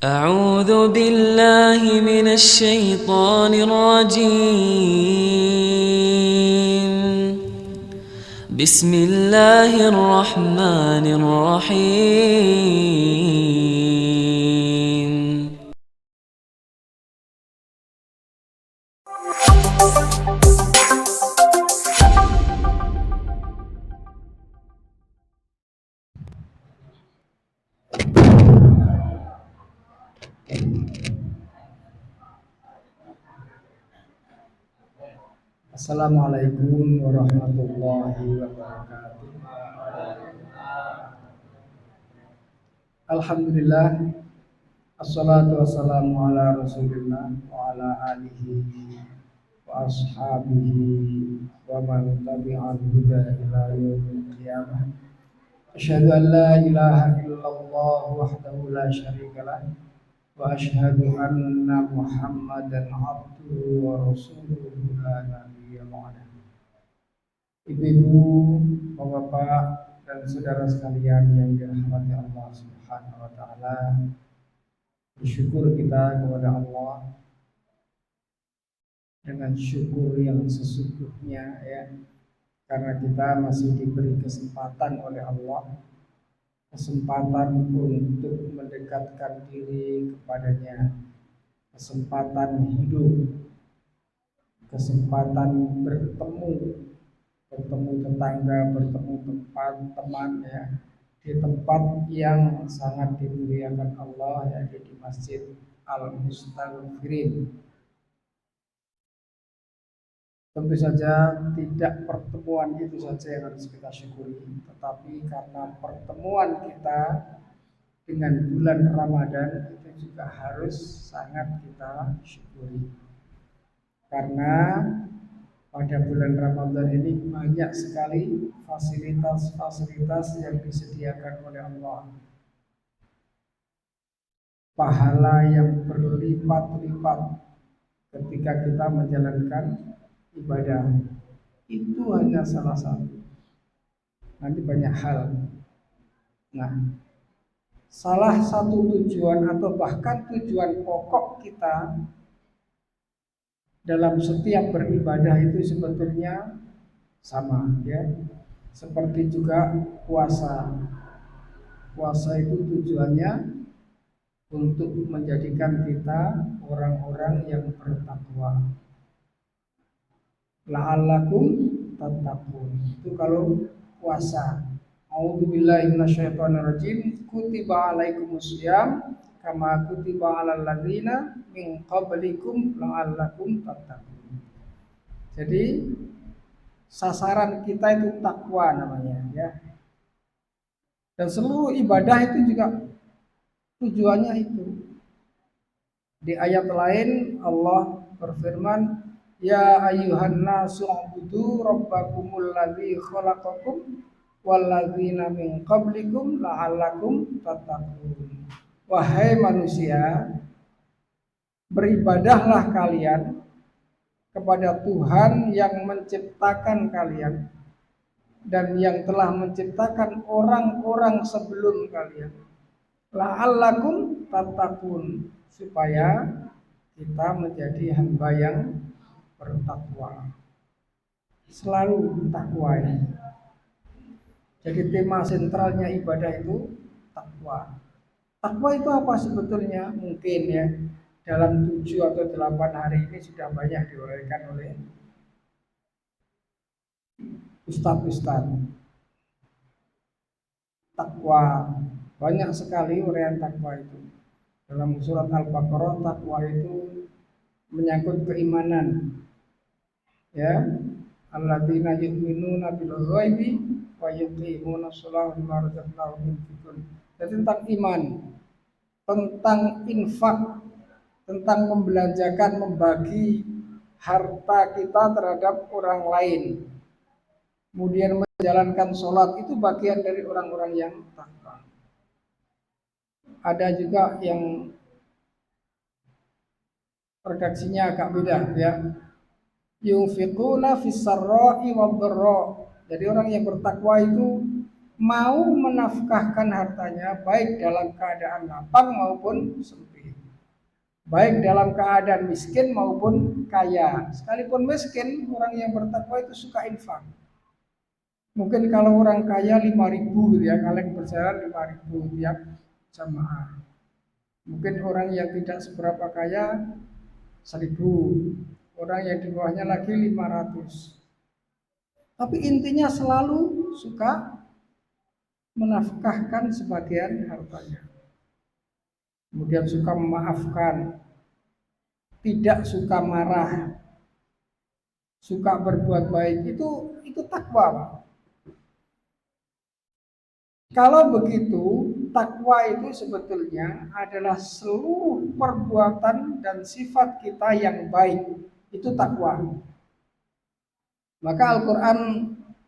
أعوذ بالله من الشيطان الرجيم. بسم الله الرحمن الرحيم. Assalamualaikum warahmatullahi wabarakatuh. Alhamdulillah, assalatu wassalamu ala rasulillah wa ala alihi wa ashabihi wa man tabi'al huda ila yaumil qiyamah. Asyhadu an la ilaha illallah wahdahu la syarikalah wa asyhadu anna Muhammadan abduhu wa rasuluhu la nabiyya ba'dah. Ibu-ibu, bapak-bapak, dan saudara sekalian yang dirahmati Allah Subhanahu wa taala, bersyukur kita kepada Allah dengan syukur yang sesungguhnya ya, karena kita masih diberi kesempatan oleh Allah, kesempatan untuk mendekatkan diri kepadanya, kesempatan hidup, kesempatan bertemu tetangga, bertemu teman ya, di tempat yang sangat dimuliakan Allah, yaitu di Masjid Al-Mustaghfirin. Tentu saja tidak pertemuan itu saja yang harus kita syukuri, tetapi karena pertemuan kita dengan bulan Ramadan itu juga harus sangat kita syukuri. Karena pada bulan Ramadan ini banyak sekali fasilitas-fasilitas yang disediakan oleh Allah. Pahala yang berlipat-lipat ketika kita menjalankan ibadah. Itu hanya salah satu. Nanti banyak hal. Nah, salah satu tujuan atau bahkan tujuan pokok kita dalam setiap beribadah itu sebetulnya sama ya, seperti juga puasa. Puasa itu tujuannya untuk menjadikan kita orang-orang yang bertakwa. La'allakum tattaqun. Itu kalau puasa. A'udzubillahi minasyaitonirrajim. Kutiba alaikumusiyam kama kutiba alal ladzina min qablikum la'allakum tattaqun. Jadi sasaran kita itu takwa namanya ya. Dan seluruh ibadah itu juga tujuannya itu. Di ayat lain Allah berfirman, ya ayyuhan nasu ubudu rabbakumul ladzi khalaqakum wal ladzina min qablikum la'allakum tattaqun. Wahai manusia, beribadahlah kalian kepada Tuhan yang menciptakan kalian dan yang telah menciptakan orang-orang sebelum kalian. La'allakum tattaqun, supaya kita menjadi hamba yang bertakwa. Selalu takwa ya. Jadi tema sentralnya ibadah itu takwa. Takwa itu apa sebetulnya? Mungkin ya dalam 7 atau 8 hari ini sudah banyak diuraikan oleh ustadz-ustadz. Takwa, banyak sekali uraian takwa itu. Dalam surat Al-Baqarah, takwa itu menyangkut keimanan. Ya, alladzina yu'minuna bil ghaibi wa yuqimuna sholata wa mimma razaqnahum yunfiqun. Jadi tentang iman, tentang infak, tentang membelanjakan, membagi harta kita terhadap orang lain. Kemudian menjalankan sholat, itu bagian dari orang-orang yang takwa. Ada juga yang redaksinya agak beda ya. Yunfiquna fis sarra'i wad dharra. Jadi orang yang bertakwa itu mau menafkahkan hartanya baik dalam keadaan lapang maupun sempit, baik dalam keadaan miskin maupun kaya. Sekalipun miskin, orang yang bertakwa itu suka infak. Mungkin kalau orang kaya 5.000 gitu ya, kalian berjalan 5.000 tiap jamaah. Mungkin orang yang tidak seberapa kaya 1.000, orang yang di bawahnya lagi 500. Tapi intinya selalu suka menafkahkan sebagian hartanya. Kemudian suka memaafkan, tidak suka marah, suka berbuat baik. Itu takwa, Pak. Kalau begitu, takwa itu sebetulnya adalah seluruh perbuatan dan sifat kita yang baik. Itu takwa. Maka Al-Quran,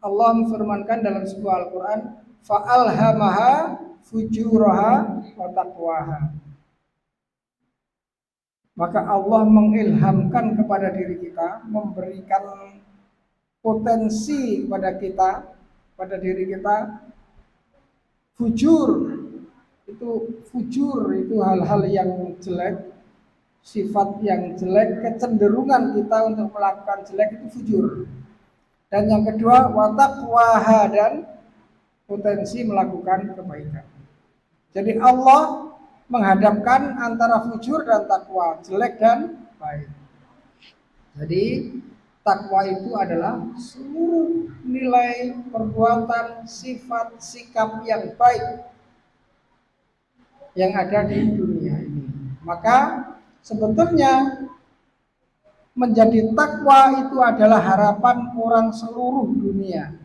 Allah memfirmankan dalam sebuah Al-Quran, fa'alhamaha fujuraha wa taqwaha. Maka Allah mengilhamkan kepada diri kita, memberikan potensi pada diri kita, fujur itu hal-hal yang jelek, sifat yang jelek, kecenderungan kita untuk melakukan jelek itu fujur. Dan yang kedua, wataqwaha, dan potensi melakukan kebaikan. Jadi Allah menghadapkan antara fujur dan takwa, jelek dan baik. Jadi takwa itu adalah seluruh nilai perbuatan, sifat, sikap yang baik yang ada di dunia ini. Maka sebetulnya menjadi takwa itu adalah harapan orang seluruh dunia.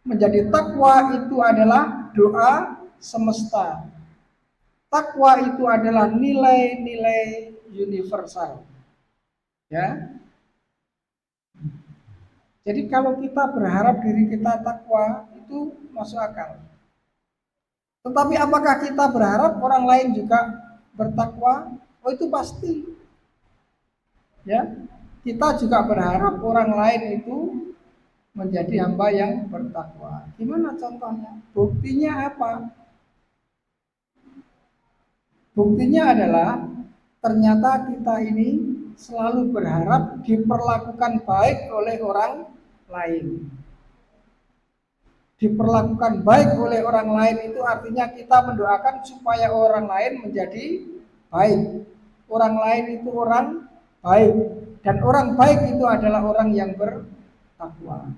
Menjadi takwa itu adalah doa semesta. Takwa itu adalah nilai-nilai universal. Ya. Jadi kalau kita berharap diri kita takwa itu masuk akal. Tetapi apakah kita berharap orang lain juga bertakwa? Oh, itu pasti. Ya. Kita juga berharap orang lain itu menjadi hamba yang bertakwa. Gimana contohnya? Buktinya apa? Buktinya adalah ternyata kita ini selalu berharap diperlakukan baik oleh orang lain. Diperlakukan baik oleh orang lain itu artinya kita mendoakan supaya orang lain menjadi baik. Orang lain itu orang baik, dan orang baik itu adalah orang yang bertakwa.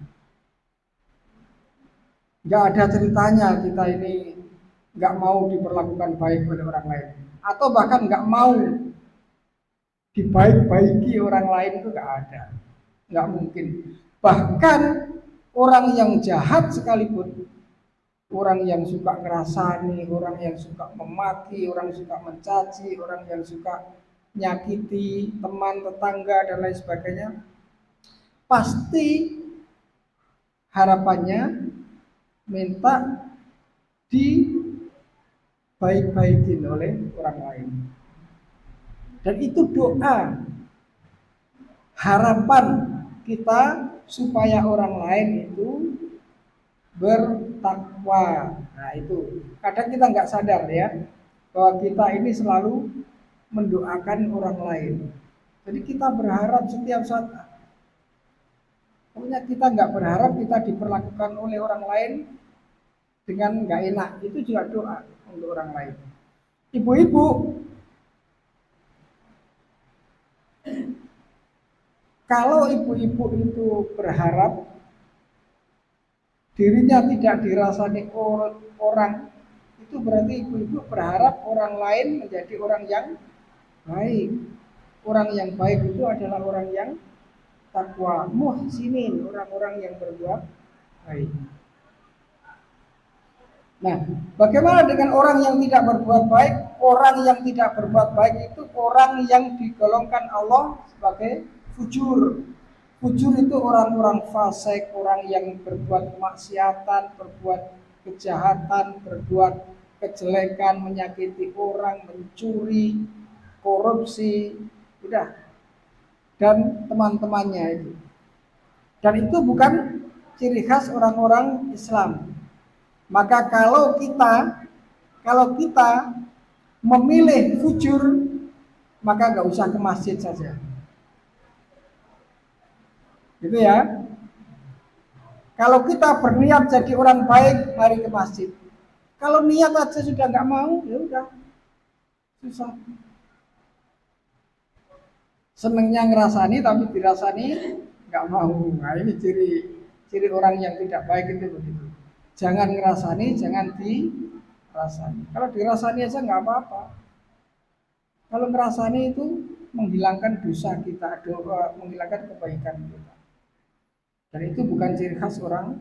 Nggak ada ceritanya kita ini nggak mau diperlakukan baik oleh orang lain, atau bahkan nggak mau dibaik-baiki orang lain, itu nggak ada, nggak mungkin. Bahkan orang yang jahat sekalipun, orang yang suka ngerasani, orang yang suka memaki, orang yang suka mencaci, orang yang suka nyakiti teman, tetangga, dan lain sebagainya, pasti harapannya minta dibaik-baikin oleh orang lain. Dan itu doa, harapan kita supaya orang lain itu bertakwa. Nah itu, kadang kita nggak sadar ya, bahwa kita ini selalu mendoakan orang lain. Jadi kita berharap setiap saat, pokoknya kita nggak berharap kita diperlakukan oleh orang lain dengan nggak enak. Itu juga doa untuk orang lain. Ibu-ibu, kalau ibu-ibu itu berharap dirinya tidak dirasani orang, itu berarti ibu-ibu berharap orang lain menjadi orang yang baik. Orang yang baik itu adalah orang yang takwa, muhsinin, orang-orang yang berbuat baik. Nah, bagaimana dengan orang yang tidak berbuat baik? Orang yang tidak berbuat baik itu orang yang digolongkan Allah sebagai fujur. Fujur itu orang-orang fasik, orang yang berbuat kemaksiatan, berbuat kejahatan, berbuat kejelekan, menyakiti orang, mencuri, korupsi, udah, dan teman-temannya itu. Dan itu bukan ciri khas orang-orang Islam. Maka kalau kita memilih fujur, maka nggak usah ke masjid saja. Gitu ya. Kalau kita berniat jadi orang baik, mari ke masjid. Kalau niat aja sudah nggak mau, ya udah susah. Senengnya ngerasani tapi dirasani nggak mau. Nah ini ciri orang yang tidak baik itu begitu. Jangan ngerasani, jangan dirasani. Kalau dirasani aja nggak apa-apa. Kalau ngerasani itu menghilangkan dosa kita, menghilangkan kebaikan kita. Dan itu bukan ciri khas orang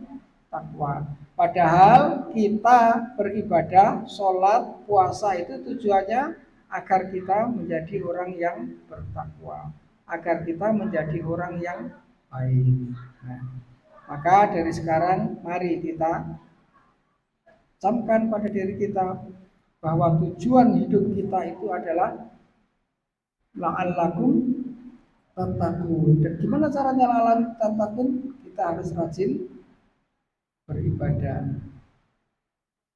takwa. Padahal kita beribadah, sholat, puasa itu tujuannya agar kita menjadi orang yang bertakwa, agar kita menjadi orang yang baik. Nah, maka dari sekarang mari kita camkan pada diri kita bahwa tujuan hidup kita itu adalah la'allakum tattaqun. Dan gimana caranya la'allakum tattaqun? Kita harus rajin beribadah.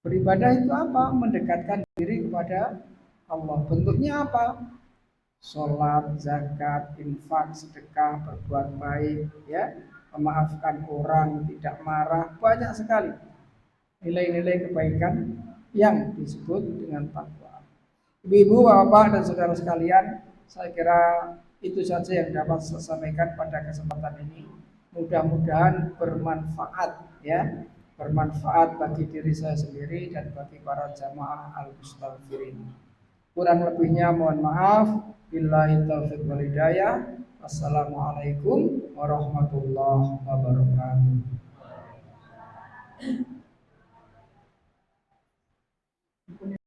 Beribadah itu apa? Mendekatkan diri kepada Allah. Bentuknya apa? Sholat, zakat, infak, sedekah, berbuat baik, ya, memaafkan orang, tidak marah, banyak sekali nilai-nilai kebaikan yang disebut dengan takwa. Ibu-ibu, bapak, dan saudara sekalian, saya kira itu saja yang dapat saya sampaikan pada kesempatan ini. Mudah-mudahan bermanfaat, ya, bermanfaat bagi diri saya sendiri dan bagi para jamaah al-mustaghfirin. Kurang lebihnya mohon maaf. Billahi taufiq wal hidayah. Assalamualaikum warahmatullahi wabarakatuh.